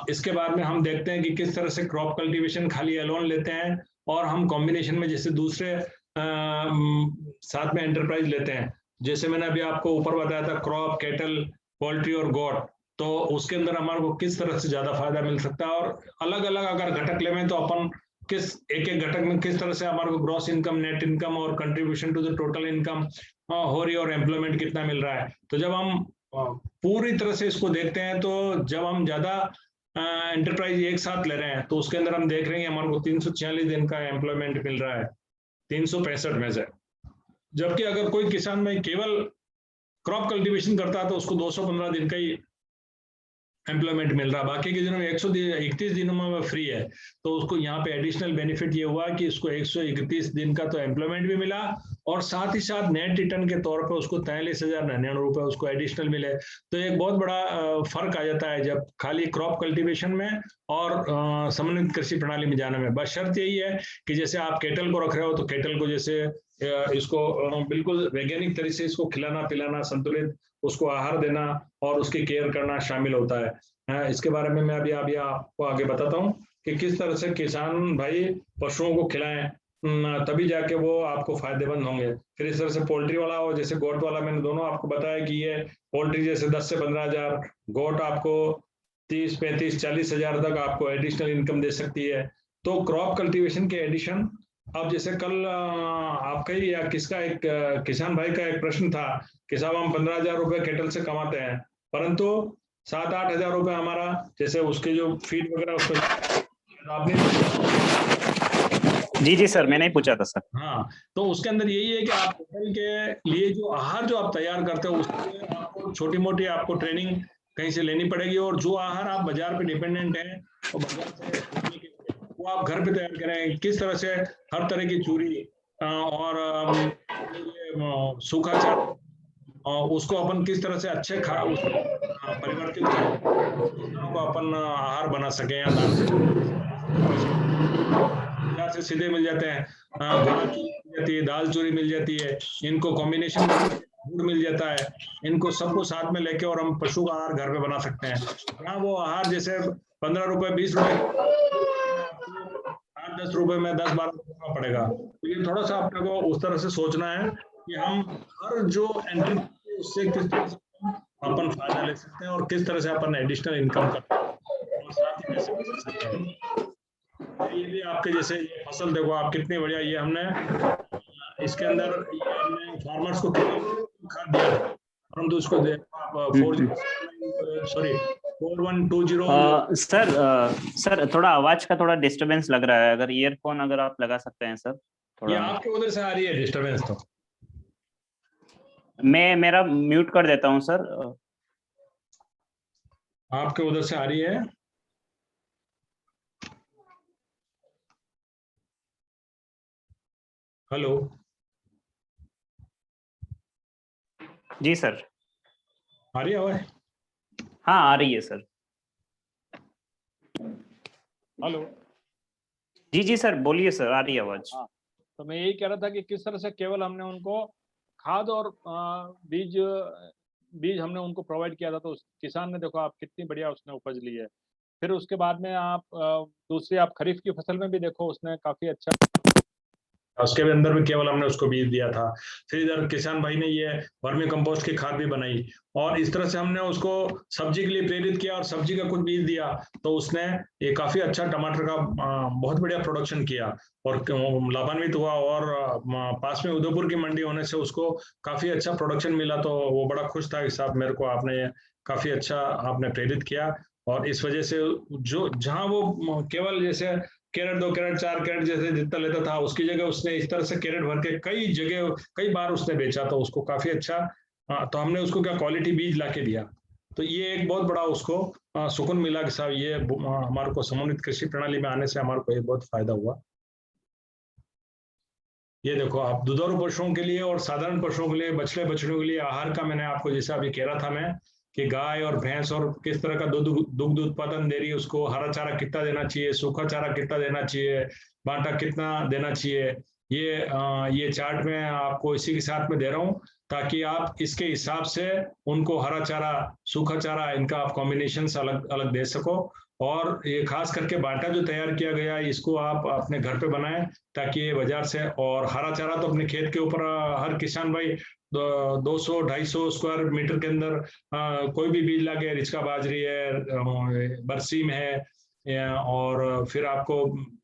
इसके बाद में हम देखते हैं कि किस तरह से क्रॉप कल्टीवेशन खाली अलोन लेते हैं और हम कॉम्बिनेशन में जैसे दूसरे साथ में एंटरप्राइज लेते हैं। जैसे मैंने अभी आपको ऊपर बताया था क्रॉप, कैटल, पोल्ट्री और गोट, तो उसके अंदर हमारे को किस तरह से ज्यादा फायदा मिल सकता है और अलग अलग अगर घटक लेवें तो अपन किस एक घटक में किस तरह से हमारे को ग्रॉस इनकम, नेट इनकम और contribution to the total income हो रही है और एम्प्लॉयमेंट कितना मिल रहा है। तो जब हम पूरी तरह से इसको देखते हैं तो जब हम ज्यादा एंटरप्राइज एक साथ ले रहे हैं तो उसके अंदर हम देख रहे हैं हमारे को 346 दिन का एम्प्लॉयमेंट मिल रहा है 365 में से। जबकि अगर कोई किसान में केवल क्रॉप कल्टीवेशन करता है तो उसको 215 दिन का ही एम्प्लॉयमेंट मिल रहा है, बाकी के दिनों में 131 दिनों में वो फ्री है। तो उसको यहाँ पे एडिशनल बेनिफिट ये हुआ कि उसको 131 दिन का तो एम्प्लॉयमेंट भी मिला और साथ ही साथ नेट रिटर्न के तौर पे उसको 43,099 रुपए उसको एडिशनल मिले। तो एक बहुत बड़ा फर्क आ जाता है जब खाली क्रॉप कल्टीवेशन में और समन्वित कृषि प्रणाली में जाने में। बस शर्त यही है कि जैसे आप केटल को रख रहे हो तो केटल को जैसे इसको बिल्कुल वैज्ञानिक तरीके से इसको खिलाना पिलाना, संतुलित उसको आहार देना और उसकी केयर करना शामिल होता है। इसके बारे में मैं अभी आपको आगे बताता हूँ कि किस तरह से किसान भाई पशुओं को खिलाएं, तभी जाके वो आपको फायदेमंद होंगे। फिर इस तरह से पोल्ट्री वाला और जैसे गोट वाला, मैंने दोनों आपको बताया कि ये पोल्ट्री जैसे 10 से 15,000, गोट आपको 30, 35, 40,000 तक आपको एडिशनल इनकम दे सकती है। तो क्रॉप कल्टीवेशन के एडिशन, अब जैसे कल आपका ही या किसका एक किसान भाई का एक प्रश्न था कि साहब हम 15,000 रुपए केटल से कमाते हैं, परंतु 7-8 हजार रुपए हमारा जैसे उसके जो फीड वगैरह उसको आपने। जी सर, मैंने ही पूछा था सर। हाँ, तो उसके अंदर यही है कि आप केटल के लिए जो आहार जो आप तैयार करते हो उसके लिए आपको छोटी मोटी आपको ट्रेनिंग कहीं से लेनी पड़ेगी, और जो आहार आप बाजार पे डिपेंडेंट है वो आप घर पे तैयार करें। किस तरह से हर तरह की चूरी और सूखा चारा उसको अपन किस तरह से अच्छे परिवर्तित कर अपन आहार बना सके, या दाल से सीधे मिल जाते हैं, घोड़ा चूरी मिल जाती है, दाल चूरी मिल जाती है, इनको कॉम्बिनेशन गुड़ मिल जाता है, इनको सबको साथ में लेके और हम पशु का आहार घर पे बना सकते हैं। यहाँ वो आहार जैसे 15 रुपए 20 रुपए 8-10 रुपए में 10-12 रुपए पड़ेगा। तो ये थोड़ा सा अपने को उस तरह से सोचना है कि हम हर जो एंट्री उससे किस तरह से अपन फायदा ले सकते हैं और किस तरह से अपन एडिशनल इनकम कर और साथ ही पैसे बचा सकते हैं। ये भी आपके जैसे ये फसल देखो आप कितनी बढ़िया, ये हमने इसके अंदर ये हमने फार्मर्स को खाद दिया था, परंतु उसको 4120 सर थोड़ा आवाज का थोड़ा डिस्टरबेंस लग रहा है, अगर ईयरफोन अगर आप लगा सकते हैं सर थोड़ा। ये आपके उधर से आ रही है डिस्टरबेंस? तो मैं मेरा म्यूट कर देता हूं सर। आपके उधर से आ रही है? हेलो? जी सर, आ रही है आवाज? हाँ आ रही है सर। हेलो? जी सर बोलिए सर, आ रही है आवाज। हाँ, तो मैं यही कह रहा था कि किस तरह से केवल हमने उनको खाद और बीज हमने उनको प्रोवाइड किया था, तो किसान ने देखो आप कितनी बढ़िया उसने उपज ली है। फिर उसके बाद में आप दूसरी आप खरीफ की फसल में भी देखो उसने काफी अच्छा, उसके अंदर भी केवल हमने उसको बीज दिया था। फिर इधर किसान भाई ने ये वर्मी कंपोस्ट की खाद भी बनाई, और इस तरह से हमने उसको सब्जी के लिए प्रेरित किया और सब्जी का कुछ बीज दिया, तो उसने ये काफी अच्छा टमाटर का बहुत बढ़िया प्रोडक्शन किया और लाभान्वित हुआ, और पास में उदयपुर की मंडी होने से उसको काफी अच्छा प्रोडक्शन मिला। तो वो बड़ा खुश था कि साहब मेरे को आपने काफी अच्छा आपने प्रेरित किया, और इस वजह से जो जहां वो केवल जैसे कैरेट 2 कैरेट 4 कैरेट जैसे जितना लेता था, उसकी जगह उसने इस तरह से कैरेट भर के कई जगह कई बार उसने बेचा, तो उसको काफी अच्छा तो हमने उसको क्या क्वालिटी बीज ला के दिया। तो ये एक बहुत बड़ा उसको सुकून मिला कि साहब ये हमारे को समन्वित कृषि प्रणाली में आने से हमारे को ये बहुत फायदा हुआ। ये देखो आप दुधारू पशुओं के लिए और साधारण पशुओं के लिए, बछड़े बछड़ों के लिए आहार का मैंने आपको जैसा अभी कह रहा था मैं कि गाय और भैंस और किस तरह का दुग्ध उत्पादन दे रही है, उसको हरा चारा कितना देना चाहिए, सूखा चारा कितना देना चाहिए, बांटा कितना देना चाहिए, ये चार्ट में आपको इसी के साथ में दे रहा हूँ, ताकि आप इसके हिसाब से उनको हरा चारा सूखा चारा इनका आप कॉम्बिनेशन अलग अलग दे सको। और ये खास करके बांटा जो तैयार किया गया है इसको आप अपने घर पे बनाएं, ताकि ये बाजार से, और हरा चारा तो अपने खेत के ऊपर हर किसान भाई 200-250 स्क्वायर मीटर के अंदर कोई भी बीज लाके, रिचका बाजरी है, बरसीम है, और फिर आपको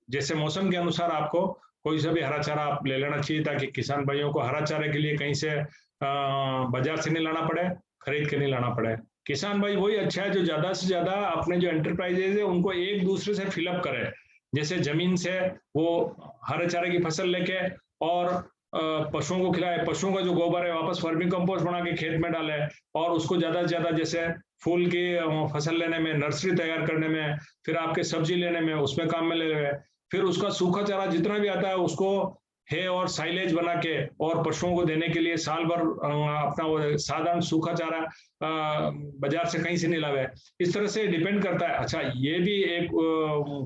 जैसे मौसम के अनुसार आपको कोई सा भी हरा चारा आप ले लेना चाहिए, ताकि किसान भाइयों को हरा चारे के लिए कहीं से बाजार से नहीं लाना पड़े, खरीद के नहीं लाना पड़े। किसान भाई वही अच्छा है जो ज्यादा से ज्यादा अपने जो एंटरप्राइजेज है उनको एक दूसरे से फिलअप करे, जैसे जमीन से वो हरे चारे की फसल लेके और पशुओं को खिलाए, पशुओं का जो गोबर है वापस वर्मी कंपोस्ट बना के खेत में डाले, और उसको ज्यादा से ज्यादा जैसे फूल की फसल लेने में, नर्सरी तैयार करने में, फिर आपके सब्जी लेने में उसमें काम में ले रहे हैं। फिर उसका सूखा चारा जितना भी आता है उसको है और साइलेज बना के और पशुओं को देने के लिए साल भर अपना वो साधारण सूखा चारा बाजार से कहीं से नहीं लावे। इस तरह से डिपेंड करता है। अच्छा, ये भी एक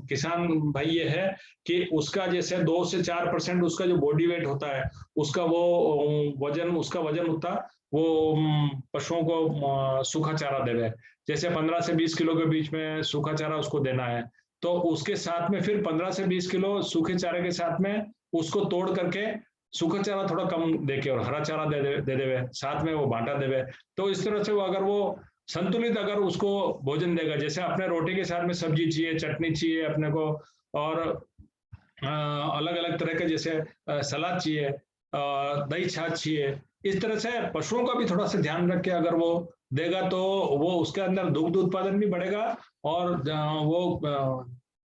किसान भाई ये है कि उसका जैसे 2 से 4% उसका जो बॉडी वेट होता है उसका वो उसका वजन होता वो पशुओं को सूखा चारा देवे। जैसे 15 से 20 किलो के बीच में सूखा चारा उसको देना है, तो उसके साथ में फिर 15 से 20 किलो सूखे चारे के साथ में उसको तोड़ करके सूखा चारा थोड़ा कम देके और हरा चारा दे देवे, साथ में वो बांटा देवे। तो इस तरह से वो अगर वो संतुलित अगर उसको भोजन देगा, जैसे अपने रोटी के साथ में सब्जी चाहिए, चटनी चाहिए अपने को, और अलग अलग तरह के जैसे सलाद चाहिए, दही छाछ चाहिए, इस तरह से पशुओं का भी थोड़ा सा ध्यान रख के अगर वो देगा तो वो उसके अंदर दुग्ध उत्पादन भी बढ़ेगा और वो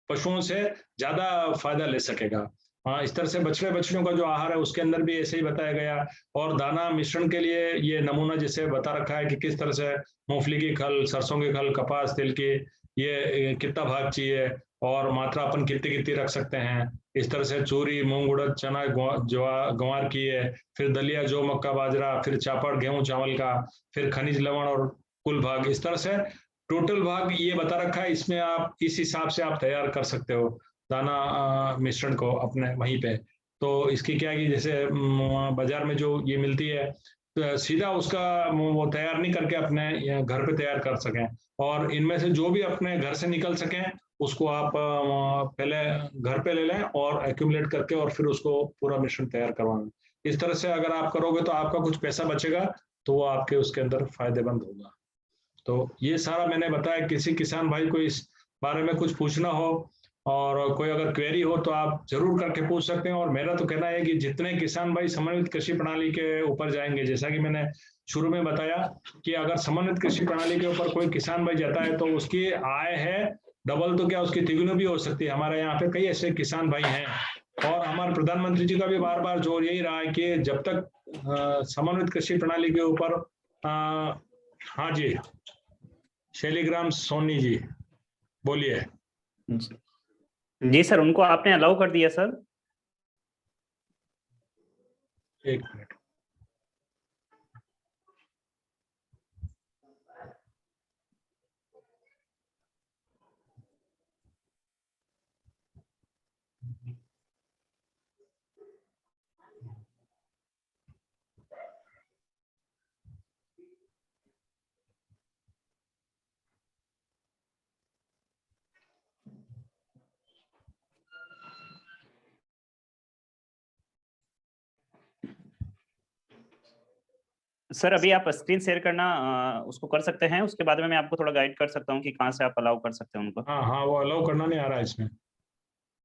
पशुओं से ज्यादा फायदा ले सकेगा। हाँ, इस तरह से बछड़ों का जो आहार है उसके अंदर भी ऐसे ही बताया गया। और दाना मिश्रण के लिए ये नमूना जैसे बता रखा है कि किस तरह से मूंगफली की खल, सरसों की खल, कपास तिल की ये कितना भाग चाहिए और मात्रा अपन कितनी कितनी रख सकते हैं। इस तरह से चूरी, मूंग, उड़द, चना, गंवार की है, फिर दलिया, जौ, मक्का, बाजरा, फिर चापड़, गेहूं, चावल का, फिर खनिज लवण और कुल भाग। इस तरह से टोटल भाग ये बता रखा है। इसमें आप इस हिसाब से आप तैयार कर सकते हो दाना मिश्रण को अपने वहीं पे। तो इसकी क्या है कि जैसे बाजार में जो ये मिलती है तो सीधा उसका वो तैयार नहीं करके अपने घर पे तैयार कर सकें, और इनमें से जो भी अपने घर से निकल सकें उसको आप पहले घर पे ले लें और एक्यूमुलेट करके और फिर उसको पूरा मिश्रण तैयार करवाएं। इस तरह से अगर आप करोगे तो आपका कुछ पैसा बचेगा, तो वो आपके उसके अंदर फायदेमंद होगा। तो ये सारा मैंने बताया। किसी किसान भाई को इस बारे में कुछ पूछना हो और कोई अगर क्वेरी हो तो आप जरूर करके पूछ सकते हैं। और मेरा तो कहना है कि जितने किसान भाई समन्वित कृषि प्रणाली के ऊपर जाएंगे, जैसा कि मैंने शुरू में बताया कि अगर समन्वित कृषि प्रणाली के ऊपर कोई किसान भाई जाता है तो उसकी आय है डबल तो क्या उसकी तिगुनी भी हो सकती है। हमारे यहाँ पे कई ऐसे किसान भाई हैं, और हमारे प्रधानमंत्री जी का भी बार बार जोर यही रहा है कि जब तक समन्वित कृषि प्रणाली के ऊपर हाँ जी, शैलीग्राम सोनी जी बोलिए। जी सर, उनको आपने अलाउ कर दिया सर? एक मिनट। सर अभी आप स्क्रीन शेयर करना उसको कर सकते हैं, उसके बाद में मैं आपको थोड़ा गाइड कर सकता हूँ कि कहाँ से आप अलाउ कर सकते हैं उनको। हाँ हाँ, वो अलाउ करना नहीं आ रहा है इसमें।